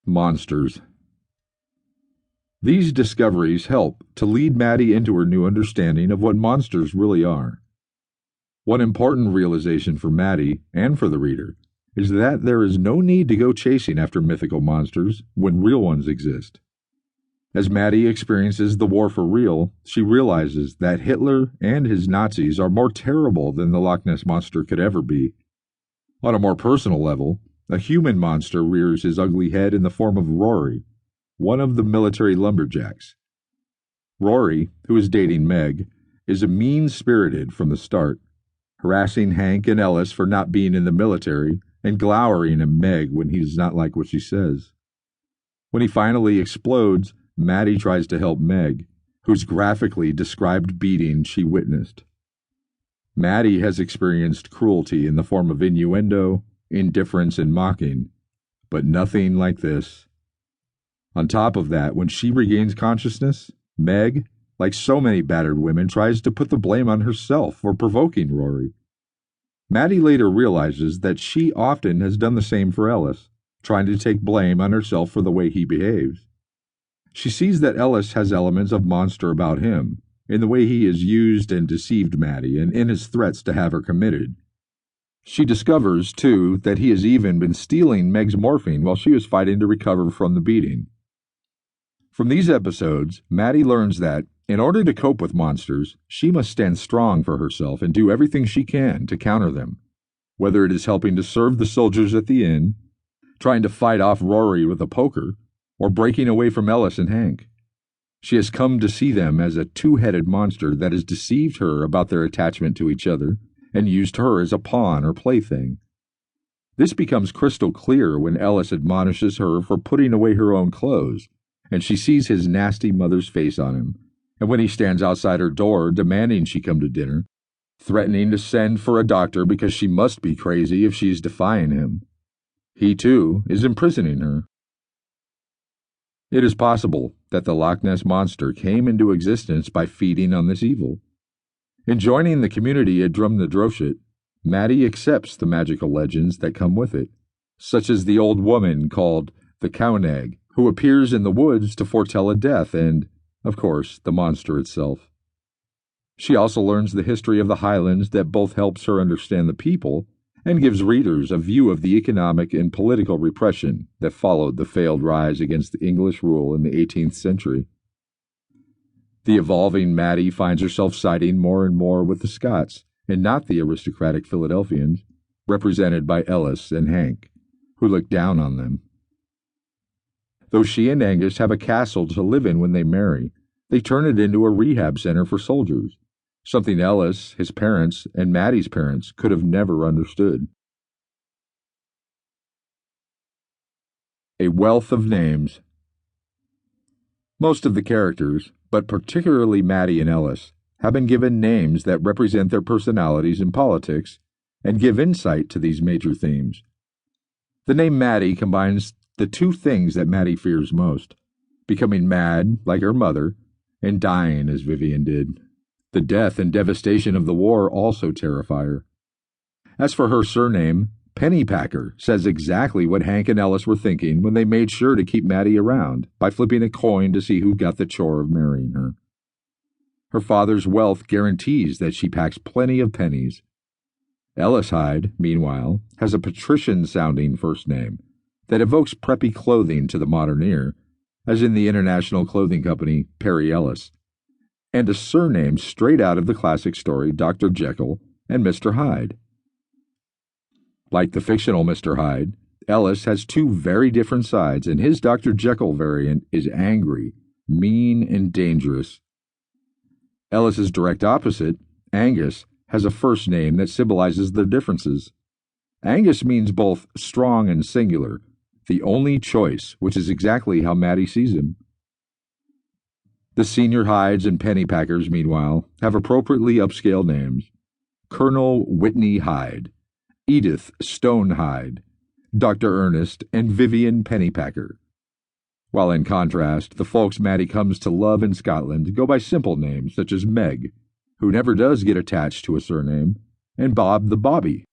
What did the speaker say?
Monsters. These discoveries help to lead Maddie into her new understanding of what monsters really are. One important realization for Maddie, and for the reader, is that there is no need to go chasing after mythical monsters when real ones exist. As Maddie experiences the war for real, she realizes that Hitler and his Nazis are more terrible than the Loch Ness Monster could ever be. On a more personal level, a human monster rears his ugly head in the form of Rory, one of the military lumberjacks. Rory, who is dating Meg, is mean-spirited from the start, harassing Hank and Ellis for not being in the military and glowering at Meg when he does not like what she says. When he finally explodes, Maddie tries to help Meg, whose graphically described beating she witnessed. Maddie has experienced cruelty in the form of innuendo, indifference, and mocking, but nothing like this. On top of that, when she regains consciousness, Meg, like so many battered women, tries to put the blame on herself for provoking Rory. Maddie later realizes that she often has done the same for Ellis, trying to take blame on herself for the way he behaves. She sees that Ellis has elements of monster about him, in the way he has used and deceived Maddie and in his threats to have her committed. She discovers, too, that he has even been stealing Meg's morphine while she was fighting to recover from the beating. From these episodes, Maddie learns that, in order to cope with monsters, she must stand strong for herself and do everything she can to counter them, whether it is helping to serve the soldiers at the inn, trying to fight off Rory with a poker, or breaking away from Ellis and Hank. She has come to see them as a two-headed monster that has deceived her about their attachment to each other and used her as a pawn or plaything. This becomes crystal clear when Ellis admonishes her for putting away her own clothes, and she sees his nasty mother's face on him, and when he stands outside her door demanding she come to dinner, threatening to send for a doctor because she must be crazy if she is defying him. He, too, is imprisoning her. It is possible that the Loch Ness Monster came into existence by feeding on this evil. In joining the community at Drumnadrochit, Maddie accepts the magical legends that come with it, such as the old woman called the Caoinag, who appears in the woods to foretell a death, and, of course, the monster itself. She also learns the history of the Highlands that both helps her understand the people and gives readers a view of the economic and political repression that followed the failed rise against the English rule in the 18th century. The evolving Maddie finds herself siding more and more with the Scots, and not the aristocratic Philadelphians, represented by Ellis and Hank, who look down on them. Though she and Angus have a castle to live in when they marry, they turn it into a rehab center for soldiers, something Ellis, his parents, and Maddie's parents could have never understood. A wealth of names. Most of the characters, but particularly Maddie and Ellis, have been given names that represent their personalities in politics and give insight to these major themes. The name Maddie combines the two things that Maddie fears most: becoming mad, like her mother, and dying as Vivian did. The death and devastation of the war also terrify her. As for her surname, Pennypacker says exactly what Hank and Ellis were thinking when they made sure to keep Maddie around by flipping a coin to see who got the chore of marrying her. Her father's wealth guarantees that she packs plenty of pennies. Ellis Hyde, meanwhile, has a patrician-sounding first name that evokes preppy clothing to the modern ear, as in the international clothing company Perry Ellis, and a surname straight out of the classic story Dr. Jekyll and Mr. Hyde. Like the fictional Mr. Hyde, Ellis has two very different sides, and his Dr. Jekyll variant is angry, mean, and dangerous. Ellis's direct opposite, Angus, has a first name that symbolizes their differences. Angus means both strong and singular, the only choice, which is exactly how Maddie sees him. The senior Hydes and Pennypackers, meanwhile, have appropriately upscale names: Colonel Whitney Hyde, Edith Stone Hyde, Dr. Ernest, and Vivian Pennypacker. While in contrast, the folks Maddie comes to love in Scotland go by simple names such as Meg, who never does get attached to a surname, and Bob the Bobby,